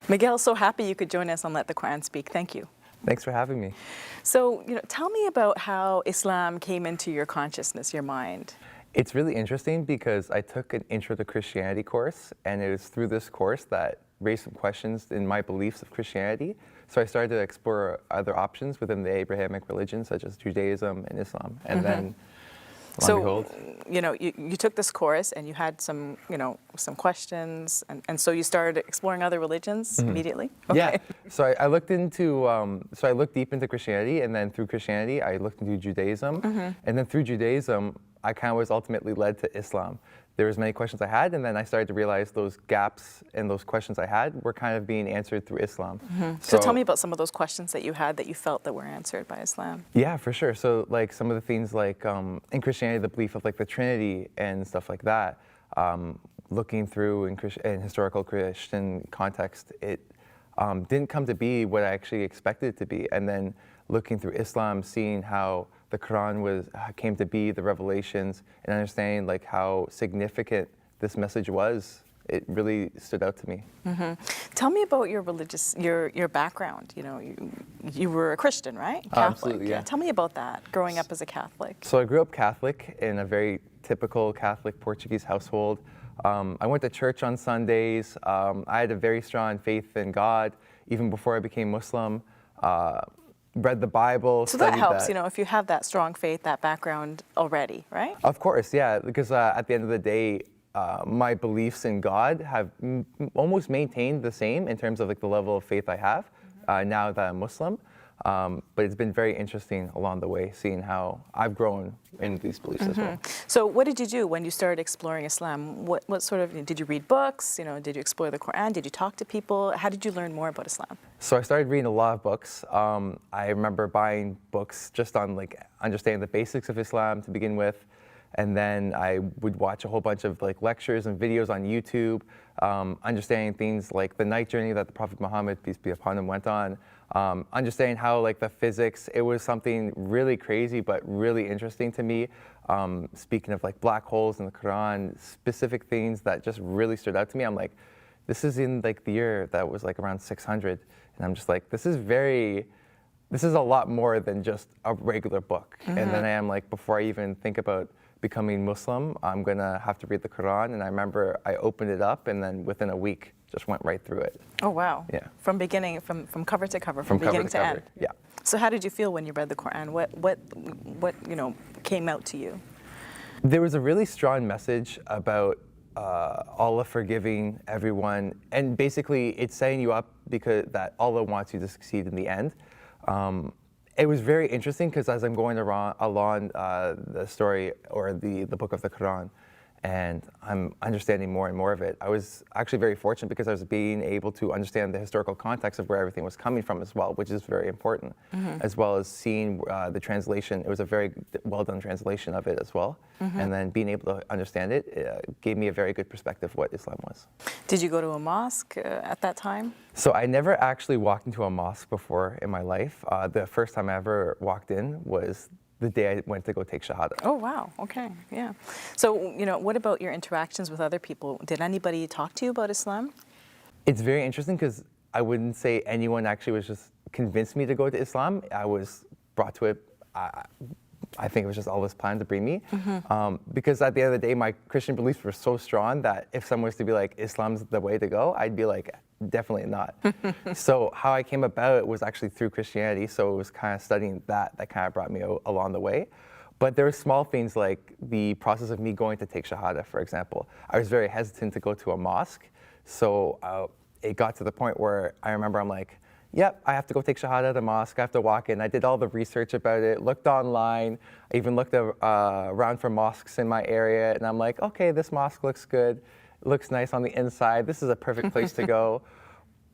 Miguel, so happy you could join us on Let the Quran Speak. Thank you. Thanks for having me. So, tell me about how Islam came into your consciousness, your mind. It's really interesting because I took an Intro to Christianity course, and it was through this course that raised some questions in my beliefs of Christianity. So I started to explore other options within the Abrahamic religions, such as Judaism and Islam. And then, lo and behold, you took this course and you had some, some questions, and so you started exploring other religions immediately? Okay. Yeah, so I looked into, I looked deep into Christianity, and then through Christianity, I looked into Judaism. And then through Judaism, I kind of was ultimately led to Islam. There was many questions I had, and then I started to realize those gaps in those questions I had were kind of being answered through Islam. So tell me about some of those questions that you had that you felt that were answered by Islam. Yeah, for sure. So like some of the things like in Christianity, the belief of like the Trinity and stuff like that, looking through in historical Christian context, it didn't come to be what I actually expected it to be. And then looking through Islam, seeing how the Quran came to be, the revelations, and understanding like how significant this message was, it really stood out to me. Tell me about your your background. You were a Christian, right? Catholic. Absolutely, yeah. Tell me about that, growing up as a Catholic. So I grew up Catholic in a very typical Catholic Portuguese household. I went to church on Sundays. I had a very strong faith in God, even before I became Muslim. Read the Bible. So that helps, if you have that strong faith, that background already, right? Of course, yeah, because at the end of the day, my beliefs in God have almost maintained the same in terms of like the level of faith I have now that I'm Muslim. But it's been very interesting along the way, seeing how I've grown in these beliefs as well. So what did you do when you started exploring Islam? What sort of, did you read books? Did you explore the Quran? Did you talk to people? How did you learn more about Islam? So I started reading a lot of books. I remember buying books just on like understanding the basics of Islam to begin with. And then I would watch a whole bunch of like lectures and videos on YouTube, understanding things like the night journey that the Prophet Muhammad, peace be upon him, went on. Understanding how like the physics, it was something really crazy but really interesting to me. Speaking of like black holes in the Quran, specific things that just really stood out to me. I'm like, this is in like the year that was like around 600, and I'm just like, this is a lot more than just a regular book. And then I am like, before I even think about becoming Muslim, I'm gonna have to read the Quran. And I remember I opened it up, and then within a week, just went right through it. Oh wow! Yeah. From cover to cover, from beginning to end. Yeah. So how did you feel when you read the Quran? What came out to you? There was a really strong message about Allah forgiving everyone, and basically it's setting you up because that Allah wants you to succeed in the end. It was very interesting because as I'm going along the story or the book of the Quran, and I'm understanding more and more of it, I was actually very fortunate because I was being able to understand the historical context of where everything was coming from as well, which is very important, as well as seeing the translation. It was a very well done translation of it as well. And then being able to understand it gave me a very good perspective of what Islam was. Did you go to a mosque at that time? So I never actually walked into a mosque before in my life. The first time I ever walked in was the day I went to go take Shahada. Oh, wow. Okay, yeah. So, what about your interactions with other people? Did anybody talk to you about Islam? It's very interesting because I wouldn't say anyone actually was just convinced me to go to Islam. I was brought to it. I think it was just Allah's plan to bring me. Because at the end of the day, my Christian beliefs were so strong that if someone was to be like, Islam's the way to go, I'd be like, definitely not. So how I came about it was actually through Christianity. So it was kind of studying that kind of brought me along the way. But there were small things like the process of me going to take Shahada, for example. I was very hesitant to go to a mosque. So it got to the point where I remember I'm like, yep, I have to go take Shahada at a mosque. I have to walk in. I did all the research about it, looked online. I even looked around for mosques in my area. And I'm like, okay, this mosque looks good. It looks nice on the inside. This is a perfect place to go.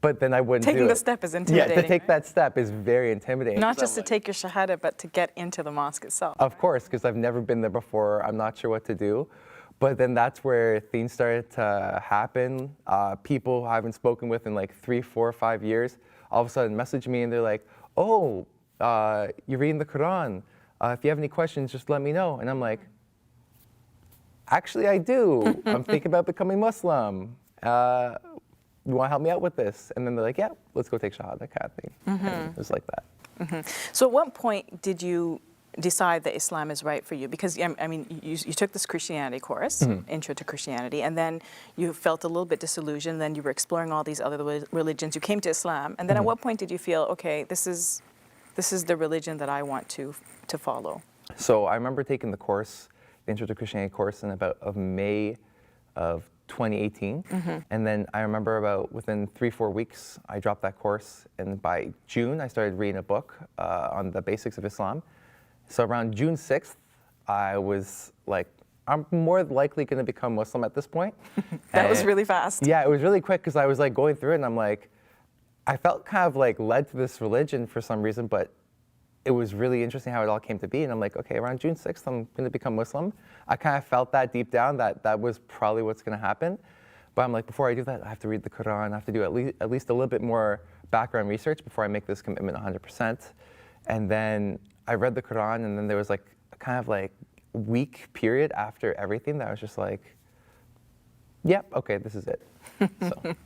But then I wouldn't do it. Taking the step is intimidating. Yeah, to take that step is very intimidating. Not just to take your Shahada, but to get into the mosque itself. Of course, because I've never been there before. I'm not sure what to do. But then that's where things started to happen. People I haven't spoken with in like 3, 4, 5 years all of a sudden message me and they're like, oh, you're reading the Quran. If you have any questions, just let me know. And I'm like, actually I do. I'm thinking about becoming Muslim. you want to help me out with this? And then they're like, yeah, let's go take Shahada kind of thing. And it was like that. So at what point did you decide that Islam is right for you? Because, I mean, you took this Christianity course, Intro to Christianity, and then you felt a little bit disillusioned, then you were exploring all these other religions, you came to Islam, and then at what point did you feel, okay, this is the religion that I want to follow? So I remember taking the course, the Intro to Christianity course, in about May of 2018. And then I remember about within 3-4 weeks, I dropped that course. And by June, I started reading a book on the basics of Islam. So around June 6th, I was like, I'm more likely going to become Muslim at this point. That was really fast. Yeah, it was really quick because I was like going through it and I'm like, I felt kind of like led to this religion for some reason, but it was really interesting how it all came to be. And I'm like, okay, around June 6th, I'm going to become Muslim. I kind of felt that deep down that was probably what's going to happen. But I'm like, before I do that, I have to read the Quran. I have to do at least a little bit more background research before I make this commitment 100%. And then I read the Quran, and then there was like a kind of like week period after everything that I was just like, yep, okay, this is it. So.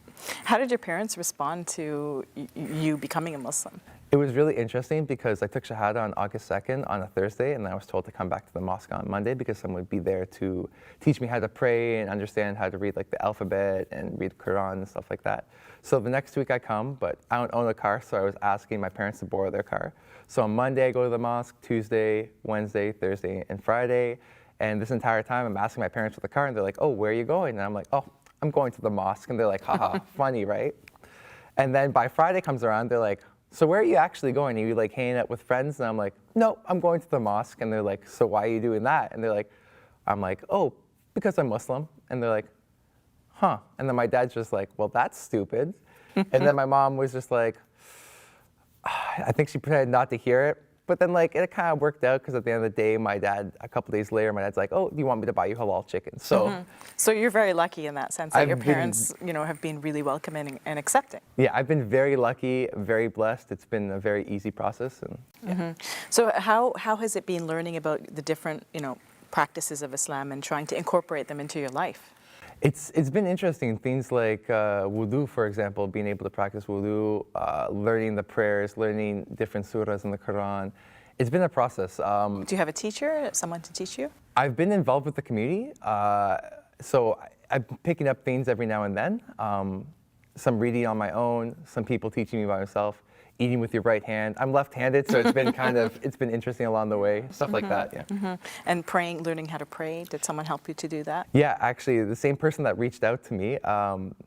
How did your parents respond to you becoming a Muslim? It was really interesting because I took Shahada on August 2nd on a Thursday, and then I was told to come back to the mosque on Monday because someone would be there to teach me how to pray and understand how to read like the alphabet and read the Quran and stuff like that. So the next week I come, but I don't own a car, so I was asking my parents to borrow their car. So on Monday I go to the mosque, Tuesday, Wednesday, Thursday, and Friday, and this entire time I'm asking my parents for the car, and they're like, oh, where are you going? And I'm like, oh, I'm going to the mosque, and they're like, haha, funny, right? And then by Friday comes around, they're like, so where are you actually going? Are you like hanging out with friends? And I'm like, no, I'm going to the mosque. And they're like, so why are you doing that? And they're like, I'm like, oh, because I'm Muslim. And they're like, huh. And then my dad's just like, well, that's stupid. And then my mom was just like, I think she pretended not to hear it. But then like it kind of worked out because at the end of the day, my dad, a couple days later, my dad's like, oh, do you want me to buy you halal chicken? So, So you're very lucky in that sense that your parents, have been really welcoming and accepting. Yeah, I've been very lucky, very blessed. It's been a very easy process. And yeah. So how has it been learning about the different, practices of Islam and trying to incorporate them into your life? It's been interesting. Things like wudu, for example, being able to practice wudu, learning the prayers, learning different surahs in the Quran. It's been a process. Do you have a teacher, someone to teach you? I've been involved with the community, so I'm picking up things every now and then. Some reading on my own, some people teaching me by myself. Eating with your right hand. I'm left-handed, so it's been it's been interesting along the way, stuff like that, yeah. And praying, learning how to pray, did someone help you to do that? Yeah, actually, the same person that reached out to me,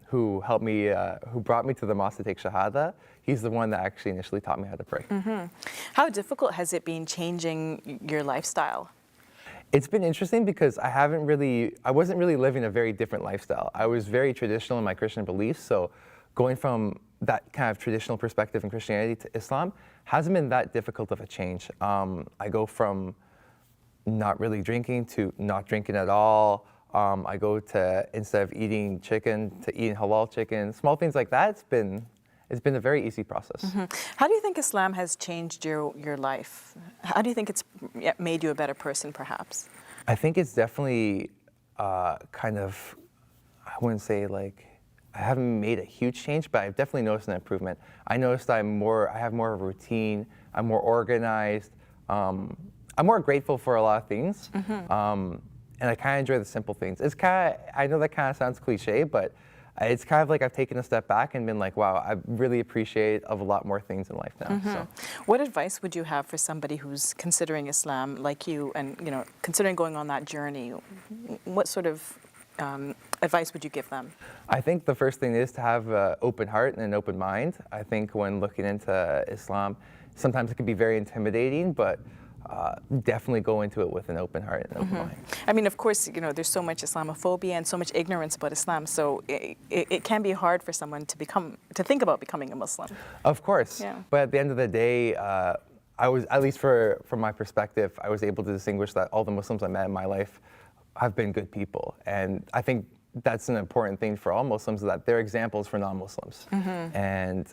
who helped me, who brought me to the mosque to take Shahada, he's the one that actually initially taught me how to pray. How difficult has it been changing your lifestyle? It's been interesting because I wasn't really living a very different lifestyle. I was very traditional in my Christian beliefs, so going from that kind of traditional perspective in Christianity to Islam hasn't been that difficult of a change. I go from not really drinking to not drinking at all. I go to, instead of eating chicken, to eating halal chicken. Small things like that, it's been a very easy process. How do you think Islam has changed your life? How do you think it's made you a better person, perhaps? I think it's definitely I wouldn't say like, I haven't made a huge change, but I've definitely noticed an improvement. I noticed I have more of a routine, I'm more organized, I'm more grateful for a lot of things, and I kind of enjoy the simple things. I know that kind of sounds cliche, but it's kind of like I've taken a step back and been like, wow, I really appreciate a lot more things in life now. So. What advice would you have for somebody who's considering Islam like you and considering going on that journey? What sort of advice would you give them? I think the first thing is to have an open heart and an open mind. I think when looking into Islam, sometimes it can be very intimidating, but definitely go into it with an open heart and an open mind. I mean, of course, there's so much Islamophobia and so much ignorance about Islam, so it can be hard for someone to think about becoming a Muslim. Of course, yeah. But at the end of the day, I was, at least from my perspective, I was able to distinguish that all the Muslims I met in my life have been good people. And I think that's an important thing for all Muslims, that they're examples for non-Muslims. And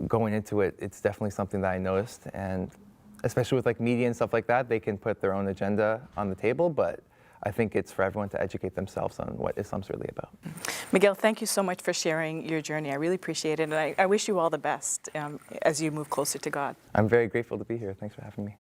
going into it, it's definitely something that I noticed. And especially with like media and stuff like that, they can put their own agenda on the table. But I think it's for everyone to educate themselves on what Islam's really about. Miguel, thank you so much for sharing your journey. I really appreciate it, and I wish you all the best as you move closer to God. I'm very grateful to be here. Thanks for having me.